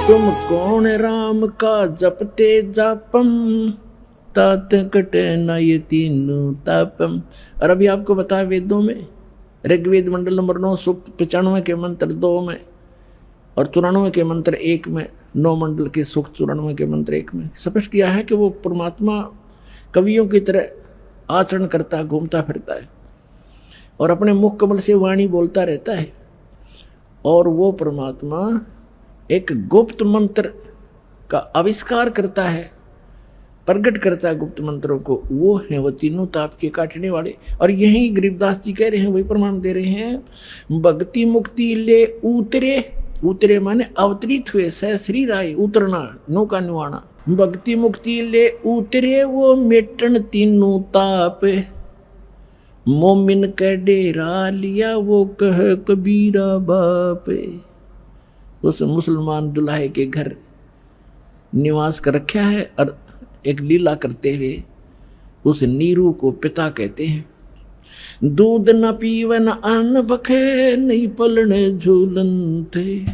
तुम कौन राम का जपते जापम, तात कटे न ये तीनों तापम। और अभी आपको बताया वेदों में, ऋग्वेद मंडल नंबर 9 सूक्त 95 के मंत्र 2 में और 94 के मंत्र 1 में, 9 मंडल के सूक्त 94 के मंत्र 1 में स्पष्ट किया है कि वो परमात्मा कवियों की तरह आचरण करता है, घूमता फिरता है और अपने मुख कमल से वाणी बोलता रहता है। और वो परमात्मा एक गुप्त मंत्र का आविष्कार करता है, प्रकट करता है गुप्त मंत्रों को। वो है वो तीनों ताप के काटने वाले। और यही गरीबदास जी कह रहे हैं, वही प्रमाण दे रहे हैं। भक्ति मुक्ति ले उतरे, उतरे माने अवतरित हुए, सह शरीर आए, उतरना, नौका नुआना। भक्ति मुक्ति ले उतरे वो मेटन तीनों ताप, मोमिन के डेरा लिया वो कह कबीरा बाप। उस मुसलमान दुल्हे के घर निवास कर रखा है और एक लीला करते हुए उस नीरू को पिता कहते हैं। दूध न पीवे न अन्न बखे, नहीं पलने झूलन थे,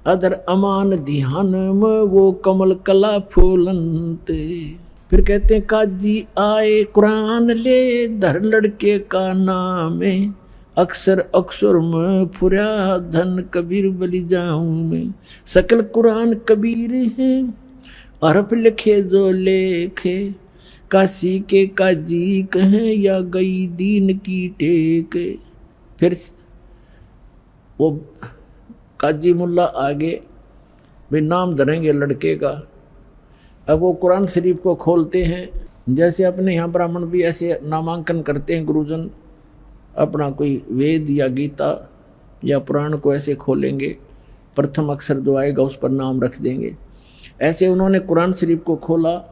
अदर अमान ध्यान में वो कमल कला फूलन थे। फिर कहते हैं काजी आए कुरान ले, धर लड़के का नाम है, अक्सर अक्सर में फुरा धन कबीर बलि जाऊं मैं। सकल कुरान कबीर है, हरफ लिखे जो लेखे, काशी के काजी कहें या गई दीन की टेक। फिर वो काजी मुल्ला आगे भी नाम धरेंगे लड़के का। अब वो कुरान शरीफ को खोलते हैं, जैसे अपने यहाँ ब्राह्मण भी ऐसे नामांकन करते हैं, गुरुजन अपना कोई वेद या गीता या पुराण को ऐसे खोलेंगे, प्रथम अक्षर जो आएगा उस पर नाम रख देंगे। ऐसे उन्होंने कुरान शरीफ को खोला,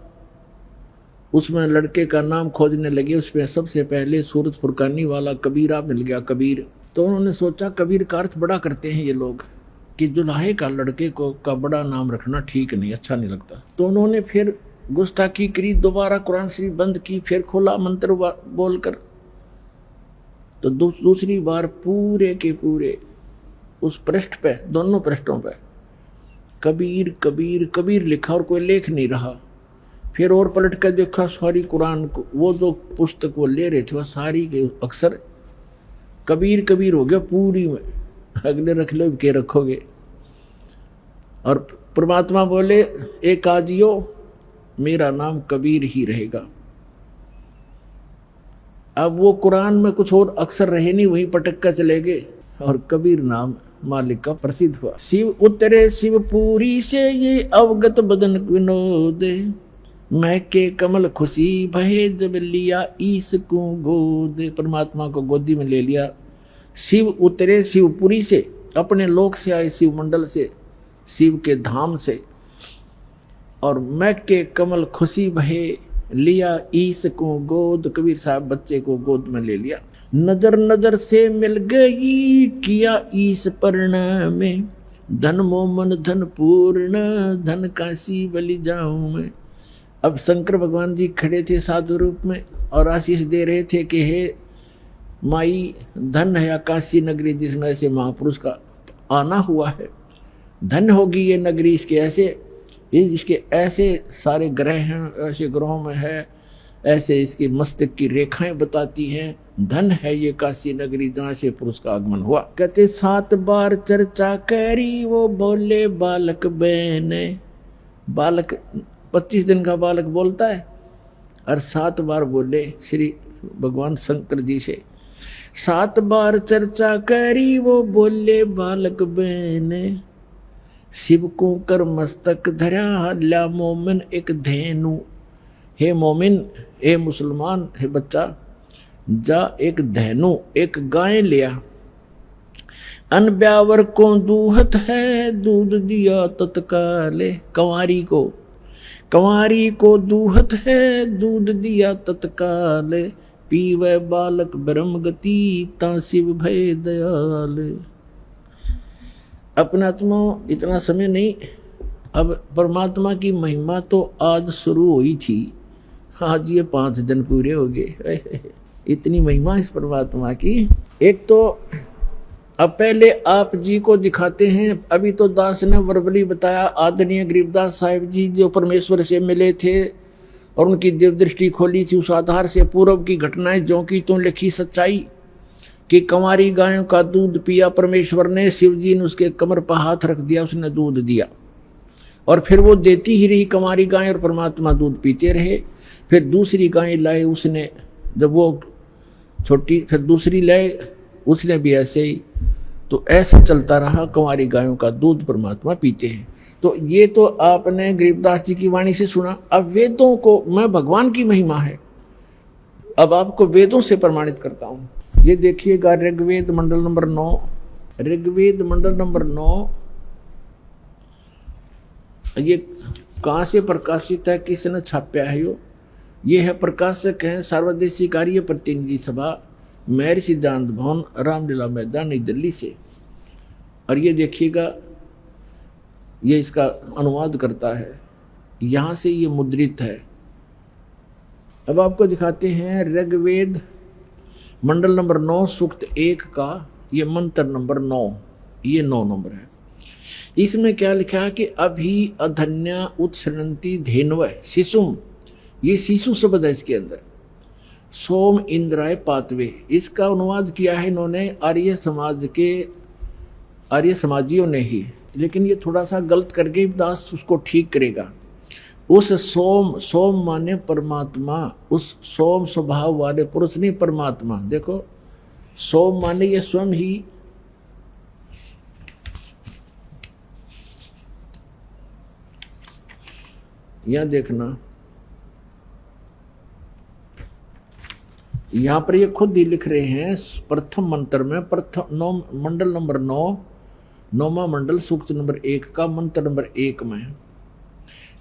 उसमें लड़के का नाम खोजने लगे। उसमें सबसे पहले सूरत फुरकानी वाला कबीरा मिल गया, कबीर। तो उन्होंने सोचा कबीर का अर्थ बड़ा करते हैं ये लोग कि दुल्हे का लड़के को का बड़ा नाम रखना ठीक नहीं, अच्छा नहीं लगता। तो उन्होंने फिर गुस्ताखी करी, दोबारा कुरान शरीफ बंद की, फिर खोला मंत्र बोलकर। तो दूसरी बार पूरे के पूरे उस पृष्ठ पे, दोनों पृष्ठों पे कबीर कबीर कबीर लिखा और कोई लेख नहीं रहा। फिर और पलट कर देखा, सारी कुरान को, वो जो पुस्तक वो ले रहे थे वह सारी के अक्षर कबीर कबीर हो गया पूरी में। अगले रख लो के रखोगे। और परमात्मा बोले एक आजियो मेरा नाम कबीर ही रहेगा। अब वो कुरान में कुछ और अक्षर रहे नहीं, वहीं पटक कर चले गए और कबीर नाम मालिक का प्रसिद्ध हुआ। शिव उतरे शिवपुरी से ये अवगत बदन विनोद, मैं के कमल खुशी भये जब लिया ईस को गोद। परमात्मा को गोदी में ले लिया। शिव उतरे शिवपुरी से, अपने लोक से आए, शिव मंडल से, शिव के धाम से। और मैं के कमल खुशी भये लिया ईस को गोद, कबीर साहब बच्चे को गोद में ले लिया। नजर नजर से मिल गई किया ईस प्रणाम में, धन मोमन धन पूर्ण धन काशी बलि जाऊं मैं। अब शंकर भगवान जी खड़े थे साधु रूप में और आशीष दे रहे थे कि हे माई, धन है काशी नगरी जिसमें ऐसे महापुरुष का आना हुआ है। धन होगी ये नगरी, इसके ऐसे सारे ग्रह हैं, ऐसे ग्रहों में है, ऐसे इसकी मस्तक की रेखाएं बताती हैं। धन है ये काशी नगरी जहाँ से पुरुष का आगमन हुआ। कहते 7 बार चर्चा करी वो बोले बालक बहने। बालक 25 दिन का बालक बोलता है और 7 बार बोले श्री भगवान शंकर जी से। 7 बार चर्चा करी वो बोले बालक बहने, शिव को कर मस्तक धरा हल्ला मोमिन एक धेनु। हे मोमिन, हे मुसलमान, हे बच्चा, जा एक धेनु, एक गाय लिया। अन ब्यावर को दूहत है दूध दिया तत्काले। कंवारी को दूहत है दूध दिया तत्काले, पीवे बालक ब्रह्म गति ता शिव भय दयाल। अपना आत्मा इतना समय नहीं, अब परमात्मा की महिमा तो आज शुरू हुई थी, आज ये 5 दिन पूरे हो गए। इतनी महिमा इस परमात्मा की। एक तो अब पहले आप जी को दिखाते हैं। अभी तो दास ने वर्बली बताया, आदरणीय गरीबदास साहिब जी जो परमेश्वर से मिले थे और उनकी दिव्य दृष्टि खोली थी, उस आधार से पूर्व की घटनाएं जो की तुम लिखी सच्चाई कि कंवारी गायों का दूध पिया परमेश्वर ने, शिव जी ने उसके कमर पर हाथ रख दिया, उसने दूध दिया और फिर वो देती ही रही कंवारी गाय और परमात्मा दूध पीते रहे। फिर दूसरी गाय लाए उसने, जब वो छोटी, फिर दूसरी लाए उसने भी ऐसे ही। तो ऐसे चलता रहा, कंवारी गायों का दूध परमात्मा पीते हैं। तो ये तो आपने गरीबदास जी की वाणी से सुना। अब वेदों को, मैं भगवान की महिमा है, अब आपको वेदों से प्रमाणित करता हूं। ये देखिएगा ऋग्वेद मंडल नंबर 9, ऋग्वेद मंडल नंबर 9, ये कहाँ से प्रकाशित है, किसने छापा है? ये है प्रकाशक है सर्वदेशी कार्य प्रतिनिधि सभा, मेहर सिद्धांत भवन, रामलीला मैदान, नई दिल्ली से। और ये देखिएगा, ये इसका अनुवाद करता है, यहाँ से ये मुद्रित है। अब आपको दिखाते हैं ऋग्वेद मंडल नंबर 9 सूक्त 1 का ये मंत्र नंबर 9, ये 9 नंबर है। इसमें क्या लिखा है कि अभी अधन्या उत्सृणंती धेनव शिशुम, ये शिशु शब्द है इसके अंदर, सोम इंद्राय पातवे, इसका अनुवाद किया है इन्होंने आर्य समाज के, आर्य समाजियों ने ही, लेकिन ये थोड़ा सा गलत करके दास उसको ठीक करेगा। उस सोम, सोम माने परमात्मा, उस सोम स्वभाव वाले पुरुष नहीं परमात्मा। देखो सोम माने ये स्वयं ही, यहां देखना, यहां पर ये खुद ही लिख रहे हैं प्रथम मंत्र में, प्रथम 9 मंडल नंबर 9, 9वां मंडल सूक्त नंबर 1 का मंत्र नंबर 1 में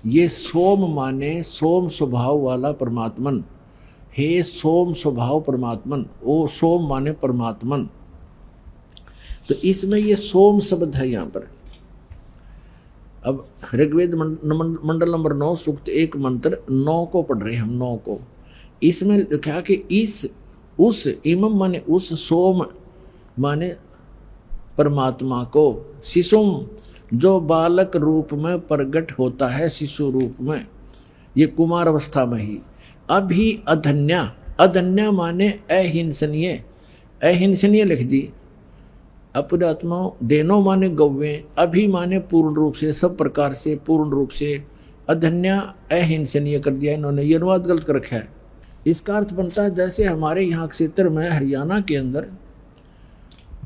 ये सोम माने सोम स्वभाव वाला परमात्मन, हे सोम स्वभाव परमात्मन, ओ सोम माने परमात्मन। तो इसमें ये सोम शब्द है यहाँ पर। अब ऋग्वेद मंडल नंबर 9 सूक्त 1 मंत्र 9 को पढ़ रहे हैं हम, 9 को। इसमें लिखा कि इस, उस, इमम माने उस, सोम माने परमात्मा को, शिशुम जो बालक रूप में प्रकट होता है, शिशु रूप में, ये कुमार अवस्था में ही। अभी अधन्या, अधन्या माने अहिंसनीय, अहिंसनीय लिख दी। अपरात्मा देनो माने गौवे, अभी माने पूर्ण रूप से, सब प्रकार से, पूर्ण रूप से, अधन्या अहिंसनीय कर दिया इन्होंने, ये अनुवाद गलत कर रखा है। इसका अर्थ बनता है जैसे हमारे यहाँ क्षेत्र में हरियाणा के अंदर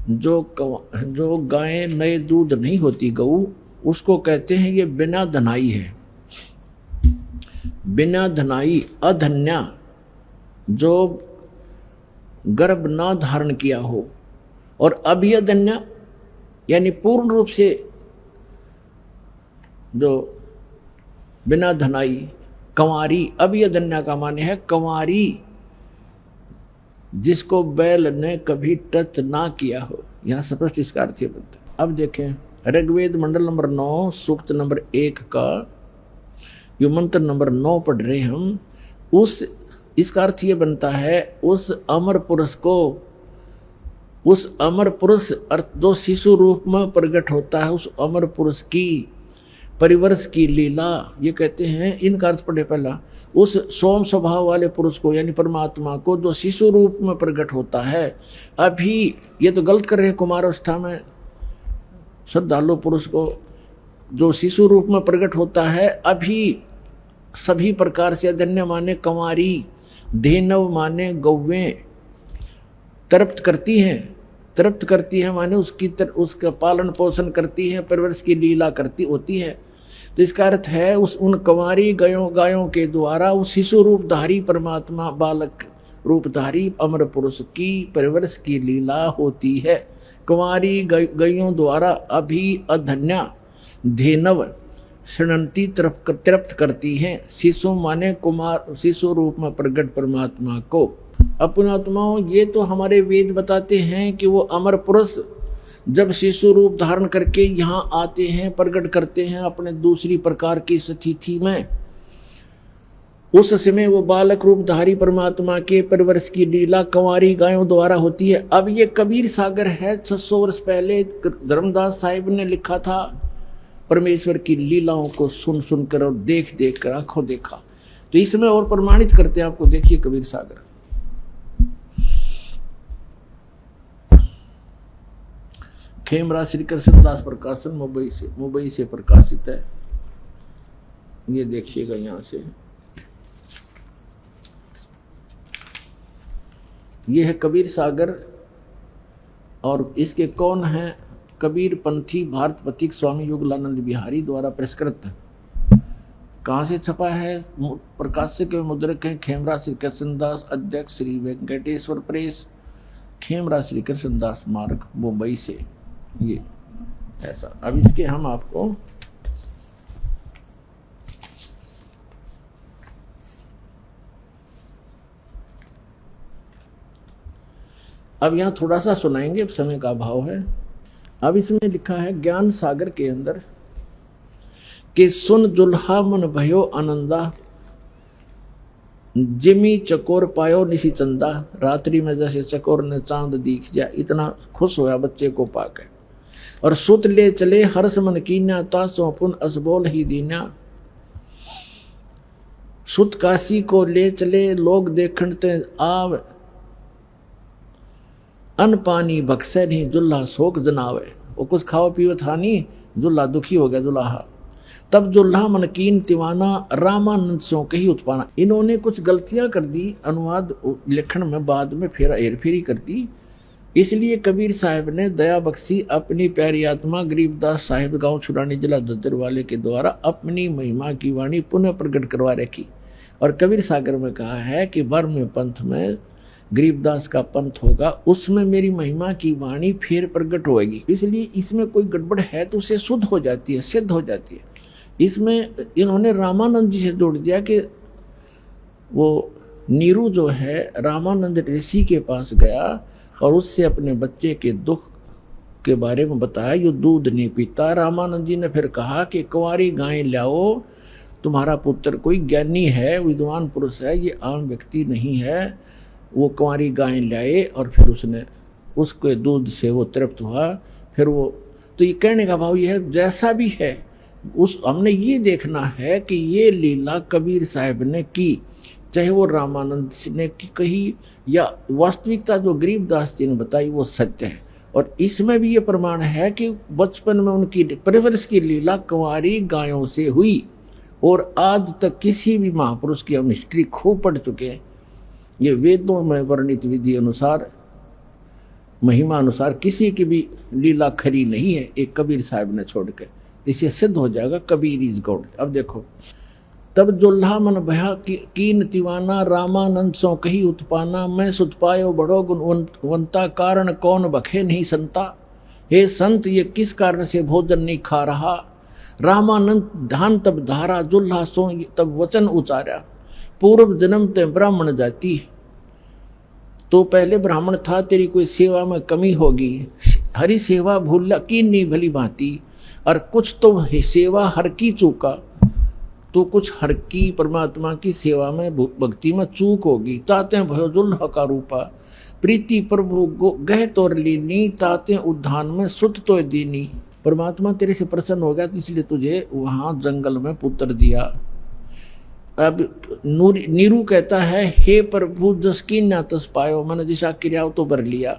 जो गाय नए दूध नहीं होती गऊ, उसको कहते हैं ये बिना धनाई है, बिना धनाई। अधन्या जो गर्भ ना धारण किया हो, और अभिअधन्या यानी पूर्ण रूप से जो बिना धनाई, कंवारी। अभिअधन्या का माने है कंवारी, जिसको बैल ने कभी टच ना किया हो, यहाँ स्पष्ट इसका अर्थ ये बनता है। अब देखें ऋग्वेद मंडल नंबर 9 सूक्त नंबर 1 का यो मंत्र नंबर 9 पढ़ रहे हम। उस, इसका अर्थ ये बनता है उस अमर पुरुष को, उस अमर पुरुष अर्थ जो शिशु रूप में प्रकट होता है, उस अमर पुरुष की परिवर्ष की लीला, ये कहते हैं। इनका अर्थ पढ़े पहला, उस सोम स्वभाव वाले पुरुष को यानी परमात्मा को जो शिशु रूप में प्रकट होता है। अभी ये तो गलत कर रहे हैं, कुमार अवस्था में श्रद्धालु पुरुष को जो शिशु रूप में प्रकट होता है, अभी सभी प्रकार से। अधन्य माने कंवारी, धेनव माने गौवें, तृप्त करती हैं, तृप्त करती है माने उसका पालन पोषण करती है, परवरिश की लीला करती होती है। तो इसका अर्थ है उन कंवारी गायों के द्वारा उस शिशु रूपधारी परमात्मा, बालक रूपधारी अमर पुरुष की परवरिश की लीला होती है। कंवारी गायों द्वारा अभी अधन्या धेनव शृणंती तृप्त करती हैं, शिशु माने कुमार, शिशु रूप में प्रकट परमात्मा को। अपनात्माओं, ये तो हमारे वेद बताते हैं कि वो अमर पुरुष जब शिशु रूप धारण करके यहाँ आते हैं, प्रकट करते हैं अपने दूसरी प्रकार की स्थिति में, उस समय वो बालक रूपधारी परमात्मा के परवरिश की लीला कंवारी गायों द्वारा होती है। अब ये कबीर सागर है, 600 वर्ष पहले धर्मदास साहिब ने लिखा था। परमेश्वर की लीलाओं को सुन सुनकर और देख देख कर आंखों देखा, तो इसमें और प्रमाणित करते हैं आपको। देखिए कबीर सागर, खेमरा श्री कृष्णदास प्रकाशन, मुंबई से प्रकाशित है। ये देखिएगा यहां से, ये है कबीर सागर। और इसके कौन है? कबीर पंथी भारत पथिक स्वामी युगलानंद बिहारी द्वारा पुरस्कृत। कहाँ से छपा है? प्रकाशक के मुद्रक है खेमरा श्री कृष्णदास, अध्यक्ष श्री वेंकटेश्वर प्रेस, खेमरा श्री कृष्णदास मार्ग, मुंबई से। ये ऐसा। अब इसके हम आपको अब यहाँ थोड़ा सा सुनाएंगे, अब समय का अभाव है। अब इसमें लिखा है ज्ञान सागर के अंदर कि सुन जुल्हा मन भयो आनंदा, जिमी चकोर पायो निशी चंदा। रात्रि में जैसे चकोर ने चांद दिख जा, इतना खुश होया बच्चे को पाकर। और सुत ले चले हर्ष मन कीन्या, तासो पुन असबोल ही दीन्या। सुत काशी को ले चले लोग देखण ते आव, अन पानी बक्से नहीं जुल्हा शोक जनावे। वो कुछ खाओ पीवत था नहीं, जुल्हा दुखी हो गया जुल्हा। तब जुल्हा मन कीन तिवाना, रामानंद सो कही उत्पाना। इन्होंने कुछ गलतियां कर दी अनुवाद लेखन में, बाद में फिर हेरफेरी कर दी। इसलिए कबीर साहब ने दया बख्शी अपनी प्यारी आत्मा गरीबदास साहिब गांव छुड़ानी जिला दद्दर वाले के द्वारा अपनी महिमा की वाणी पुनः प्रकट करवा रखी। और कबीर सागर में कहा है कि वर में पंथ में गरीबदास का पंथ होगा, उसमें मेरी महिमा की वाणी फिर प्रकट होगी। इसलिए इसमें कोई गड़बड़ है तो उसे शुद्ध हो जाती है, सिद्ध हो जाती है। इसमें इन्होंने रामानंद जी से जोड़ दिया कि वो नीरू जो है रामानंद ऋषि के पास गया और उससे अपने बच्चे के दुख के बारे में बताया। यो दूध नहीं पीता। रामानंद जी ने फिर कहा कि कुंवारी गाय लाओ, तुम्हारा पुत्र कोई ज्ञानी है, विद्वान पुरुष है, ये आम व्यक्ति नहीं है। वो कुंवारी गाय लाए और फिर उसने उसके दूध से वो तृप्त हुआ। फिर वो, तो ये कहने का भाव ये है जैसा भी है उस हमने ये देखना है कि ये लीला कबीर साहब ने की, चाहे वो रामानंद ने की कही या वास्तविकता जो गरीबदास जी ने बताई वो सत्य है। और इसमें भी ये प्रमाण है कि बचपन में उनकी परवरिश की लीला कुंवारी गायों से हुई। और आज तक किसी भी महापुरुष की हम हिस्ट्री खूब पढ़ चुके हैं, ये वेदों में वर्णित विधि अनुसार महिमा अनुसार किसी की भी लीला खरी नहीं है, एक कबीर साहब ने छोड़ के। इसे सिद्ध हो जाएगा कबीर इज गॉड। अब देखो, तब जुल्हा मन भया कीन तिवाना, रामानंद सो कही उत्पाना। मैं सुत पायो बड़ो गुणवंता, कारण कौन बखे नहीं संता। हे संत ये किस कारण से भोजन नहीं खा रहा। रामानंद धान तब धारा, जुल्हा सो तब वचन उचारा। पूर्व जन्म ते ब्राह्मण जाति, तो पहले ब्राह्मण था, तेरी कोई सेवा में कमी होगी। हरि सेवा भूला की नहीं भली भांति। और कुछ तो सेवा हर की चूका, तो कुछ हर की परमात्मा की सेवा में भक्ति में चूक होगी। ताते भयो जुल्हा का रूपा, प्रीति प्रभु गह तोर लीनी। ताते उद्धान में सुत तो दीनी। परमात्मा तेरे से प्रसन्न हो गया, तो इसलिए तुझे वहां जंगल में पुत्र दिया। अब नीरू कहता है, हे प्रभु जस की ना तस पायो, मैंने दिशा क्रियाओं तो बर लिया,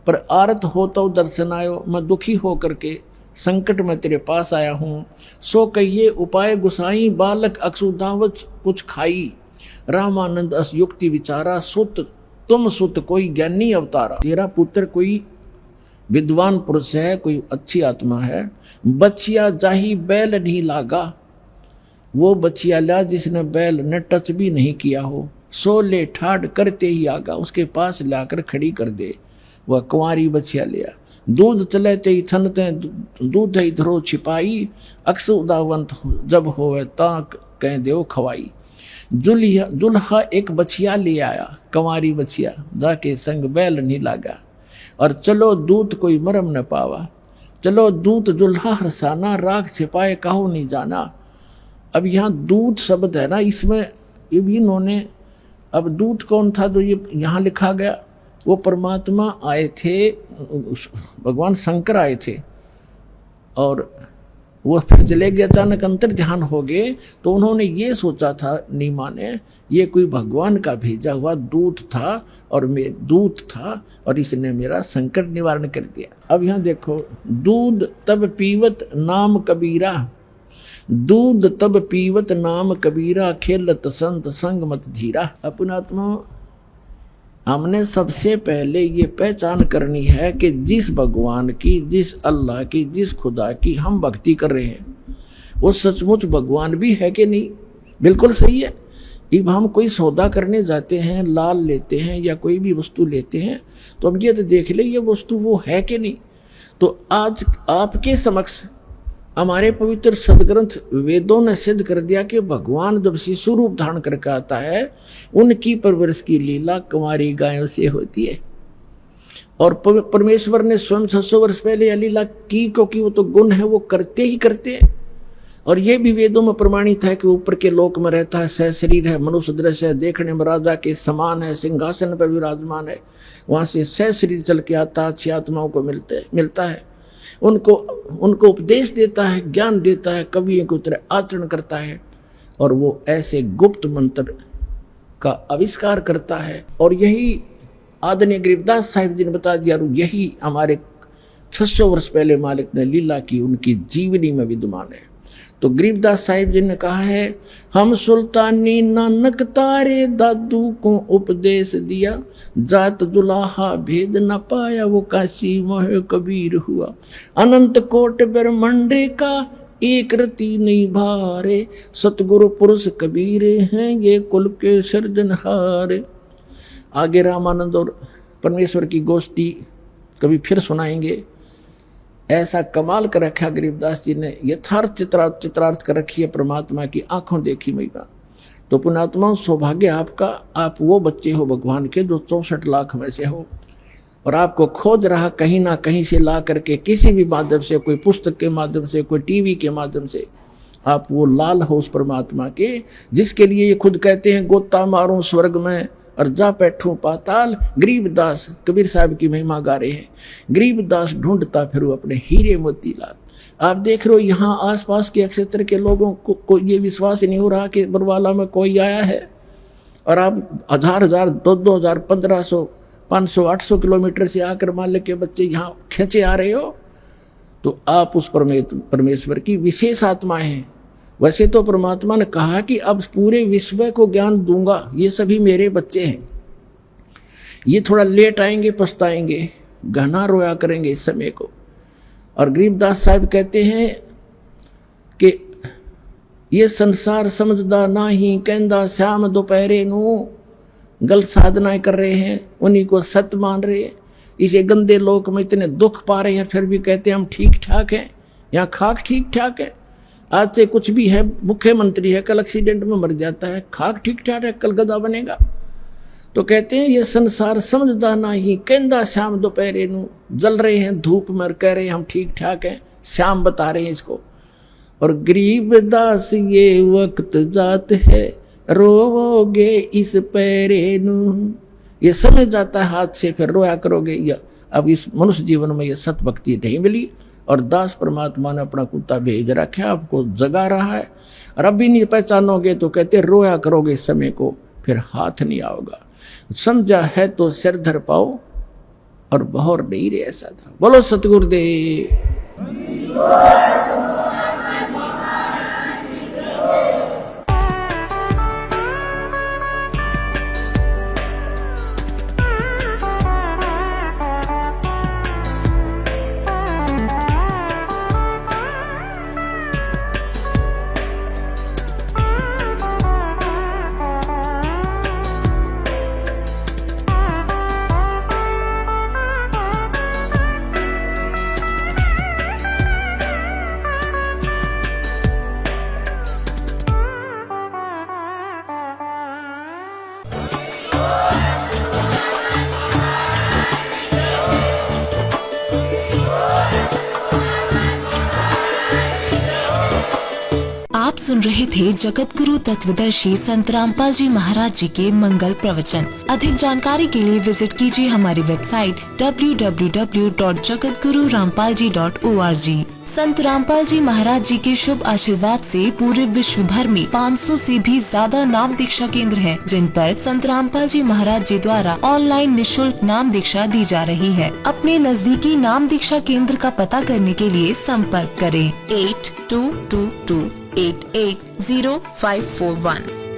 पर आरत हो तो दर्शन आयो। मैं दुखी हो करके संकट में तेरे पास आया हूँ। सो कहिए उपाय गुसाई, बालक अक्षुधावत कुछ खाई। रामानंद अस युक्ति विचारा, सुत तुम सुत कोई ज्ञानी अवतारा। तेरा पुत्र कोई विद्वान पुरुष है, कोई अच्छी आत्मा है। बचिया जाही बैल नहीं लागा, वो बचिया ला जिसने बैल ने टच भी नहीं किया हो। सो ले ठाड़ करते ही आगा, उसके पास लाकर खड़ी कर दे। वह कुंवारी बचिया लिया। दूध चले ते थनते दूध धरो छिपाई, अक्स उदावंत जब होवे ता कह देव खवाई। जुल्हा एक बछिया ले आया, कंवारी बछिया, जाके संग बैल नहीं लागा। और चलो दूत कोई मरम न पावा, चलो दूत जुल्हा हरसाना, राख छिपाए कहो नहीं जाना। अब यहाँ दूत शब्द है ना, इसमें ये भी इन्होंने, अब दूत कौन था जो ये यहाँ लिखा गया, वो परमात्मा आए थे, भगवान शंकर आए थे और वो फिर चले गए, अचानक अंतर ध्यान हो गए। तो उन्होंने ये सोचा था, नीमा ने, ये कोई भगवान का भेजा हुआ दूत था और मैं दूत था और इसने मेरा संकट निवारण कर दिया। अब यहाँ देखो, दूध तब पीवत नाम कबीरा, दूध तब पीवत नाम कबीरा, खेलत संत संग मत धीरा। अपनात्मा, हमने सबसे पहले ये पहचान करनी है कि जिस भगवान की, जिस अल्लाह की, जिस खुदा की हम भक्ति कर रहे हैं वो सचमुच भगवान भी है कि नहीं। बिल्कुल सही है। अब हम कोई सौदा करने जाते हैं, लाल लेते हैं या कोई भी वस्तु लेते हैं, तो अब ये तो देख ले ये वस्तु वो है कि नहीं। तो आज आपके समक्ष हमारे पवित्र सदग्रंथ वेदों ने सिद्ध कर दिया कि भगवान जब शिशु रूप धारण करके आता है, उनकी परवरिश की लीला कुंवारी गायों से होती है। और परमेश्वर ने स्वयं 600 वर्ष पहले यह लीला की, क्योंकि वो तो गुण है, वो करते ही करते हैं। और ये भी वेदों में प्रमाणित है कि ऊपर के लोक में रहता है, सह शरीर है, मनुष्य दृश्य है, देखने में राजा के समान है, सिंहासन पर विराजमान है, वहां से सह शरीर चल के आता, अच्छी आत्माओं को मिलता है, उनको उपदेश देता है, ज्ञान देता है, कवियों की तरह आचरण करता है, और वो ऐसे गुप्त मंत्र का आविष्कार करता है। और यही आदरणीय गरीबदास साहिब जी ने बता दिया, यही हमारे 600 वर्ष पहले मालिक ने लीला की, उनकी जीवनी में विद्यमान है। तो गरीबदास साहिब जी ने कहा है, हम सुल्तानी नानक तारे दादू को उपदेश दिया, जात जुलाहा भेद न पाया वो काशी मोह कबीर हुआ, अनंत कोट ब्रह्मांड का एक रति नहीं भारे, सतगुरु पुरुष कबीर हैं ये कुल के सृजनहारे। आगे रामानंद और परमेश्वर की गोष्ठी कभी फिर सुनाएंगे। ऐसा कमाल कर रखा गरीबदास जी ने, यथार्थ चित्रार्थ कर रखी है परमात्मा की आंखों देखी महिमा। तो पुण्यात्मा, सौभाग्य आपका, आप वो बच्चे हो भगवान के जो 64 लाख में से हो, और आपको खोज रहा कहीं ना कहीं से ला करके, किसी भी माध्यम से, कोई पुस्तक के माध्यम से, कोई टीवी के माध्यम से, आप वो लाल हो उस परमात्मा के, जिसके लिए ये खुद कहते हैं, गोता मारूं स्वर्ग में और जा बैठूं पाताल। गरीबदास कबीर साहब की महिमा गा रहे हैं, गरीबदास ढूंढता फिर अपने हीरे मोतीलाल। आप देख रहे हो यहाँ आसपास के क्षेत्र के लोगों को ये विश्वास नहीं हो रहा कि बरवाला में कोई आया है, और आप 1000 2000 1500 500 800 किलोमीटर से आकर मान के बच्चे यहाँ खींचे आ रहे हो, तो आप उस परमेश्वर की विशेष आत्मा हैं। वैसे तो परमात्मा ने कहा कि अब पूरे विश्व को ज्ञान दूंगा, ये सभी मेरे बच्चे हैं, ये थोड़ा लेट आएंगे, पछताएंगे, गहना रोया करेंगे इस समय को। और गरीबदास साहब कहते हैं कि ये संसार समझदा नाही, कहंदा श्याम दोपहरे नू, गलत साधनाएं कर रहे हैं, उन्हीं को सत्य मान रहे हैं। इसे गंदे लोक में इतने दुख पा रहे हैं, फिर भी कहते हैं हम ठीक ठाक हैं, यहाँ खाक ठीक ठाक है। आज से कुछ भी है, मुख्यमंत्री है, कल एक्सीडेंट में मर जाता है, खाक ठीक ठाक है, कल गधा बनेगा। तो कहते हैं ये संसार समझदा नहीं, कहंदा श्याम दोपहरे नू, जल रहे हैं धूप में, कह रहे हैं हम ठीक ठाक हैं, श्याम बता रहे हैं इसको। और गरीबदास ये वक्त जात है, रोवोगे इस पैरे नू, ये समझ जाता है हाथ से, फिर रोया करोगे। या अब इस मनुष्य जीवन में ये सत भक्ति नहीं मिली, और दास परमात्मा ने अपना कुत्ता भेज रखा, आपको जगा रहा है, और अब भी नहीं पहचानोगे तो कहते रोया करोगे इस समय को, फिर हाथ नहीं आओगा। समझा है तो सिर धर पाओ, और बहर नहीं रे ऐसा था। बोलो सतगुरुदेव। सुन रहे थे जगत गुरु तत्वदर्शी संत रामपाल जी महाराज जी के मंगल प्रवचन। अधिक जानकारी के लिए विजिट कीजिए हमारी वेबसाइट www.jagatgururampalji.org। संत रामपाल जी महाराज जी के शुभ आशीर्वाद से पूरे विश्व भर में 500 से भी ज्यादा नाम दीक्षा केंद्र हैं, जिन पर संत रामपाल जी महाराज जी द्वारा ऑनलाइन निशुल्क नाम दीक्षा दी जा रही है। अपने नजदीकी नाम दीक्षा केंद्र का पता करने के लिए संपर्क करें 8222880541।